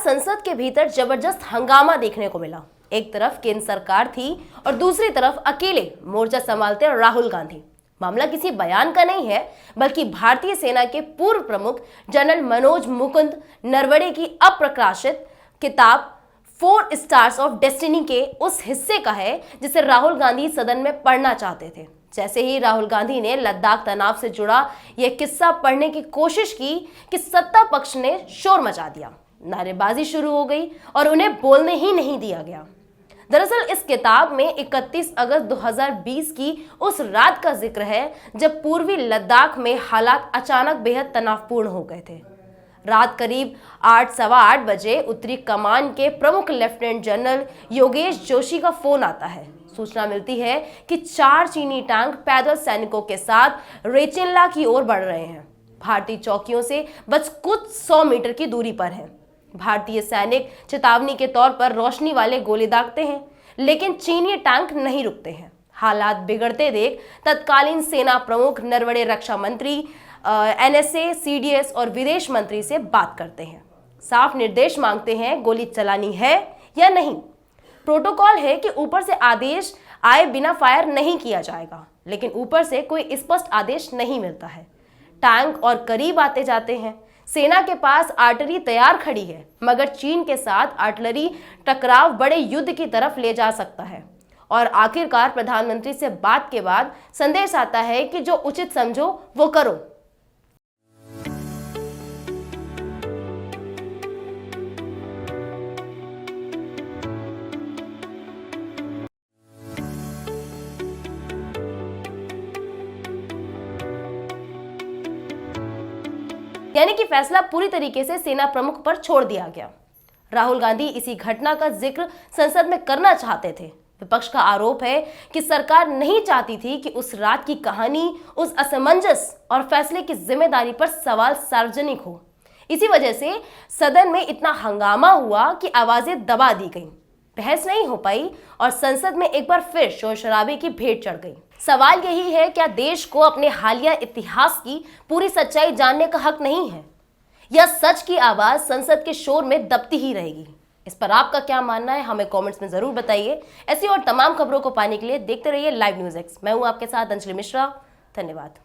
संसद के भीतर जबरदस्त हंगामा देखने को मिला। एक तरफ केंद्र सरकार थी और दूसरी तरफ अकेले मोर्चा संभालते राहुल गांधी। मामला किसी बयान का नहीं है, बल्कि भारतीय सेना के पूर्व प्रमुख जनरल मनोज मुकुंद नरवणे की अप्रकाशित किताब 4 स्टार्स ऑफ डेस्टिनी के उस हिस्से का है जिसे राहुल गांधी सदन में पढ़ना चाहते थे। जैसे ही राहुल गांधी ने लद्दाख तनाव से जुड़ा यह किस्सा पढ़ने की कोशिश की कि सत्ता पक्ष ने शोर मचा दिया, नारेबाजी शुरू हो गई और उन्हें बोलने ही नहीं दिया गया। दरअसल इस किताब में 31 अगस्त 2020 की उस रात का जिक्र है जब पूर्वी लद्दाख में हालात अचानक बेहद तनावपूर्ण हो गए थे। रात करीब 8:15 बजे उत्तरी कमान के प्रमुख लेफ्टिनेंट जनरल योगेश जोशी का फोन आता है। सूचना मिलती है कि 4 चीनी टैंक पैदल सैनिकों के साथ रेचिनला की ओर बढ़ रहे हैं। भारतीय चौकियों से बस कुछ 100 मीटर की दूरी पर है। भारतीय सैनिक चेतावनी के तौर पर रोशनी वाले गोले दागते हैं, लेकिन चीनी टैंक नहीं रुकते हैं। हालात बिगड़ते देख तत्कालीन सेना प्रमुख नरवणे रक्षा मंत्री, एनएसए, सीडीएस और विदेश मंत्री से बात करते हैं। साफ निर्देश मांगते हैं, गोली चलानी है या नहीं। प्रोटोकॉल है कि ऊपर से आदेश आए बिना फायर नहीं किया जाएगा, लेकिन ऊपर से कोई स्पष्ट आदेश नहीं मिलता है। टैंक और करीब आते जाते हैं। सेना के पास आर्टिलरी तैयार खड़ी है, मगर चीन के साथ आर्टिलरी टकराव बड़े युद्ध की तरफ ले जा सकता है। और आखिरकार प्रधानमंत्री से बात के बाद संदेश आता है कि जो उचित समझो वो करो। यानी कि फैसला पूरी तरीके से सेना प्रमुख पर छोड़ दिया गया। राहुल गांधी इसी घटना का जिक्र संसद में करना चाहते थे। विपक्ष का आरोप है कि सरकार नहीं चाहती थी कि उस रात की कहानी, उस असमंजस और फैसले की जिम्मेदारी पर सवाल सार्वजनिक हो। इसी वजह से सदन में इतना हंगामा हुआ कि आवाजें दबा दी गईं, बहस नहीं हो पाई और संसद में एक बार फिर शोर शराबे की भेंट चढ़ गई। सवाल यही है, क्या देश को अपने हालिया इतिहास की पूरी सच्चाई जानने का हक नहीं है, या सच की आवाज संसद के शोर में दबती ही रहेगी? इस पर आपका क्या मानना है, हमें कमेंट्स में जरूर बताइए। ऐसी और तमाम खबरों को पाने के लिए देखते रहिए लाइव न्यूज़ एक्स। मैं हूं आपके साथ अंजलि मिश्रा। धन्यवाद।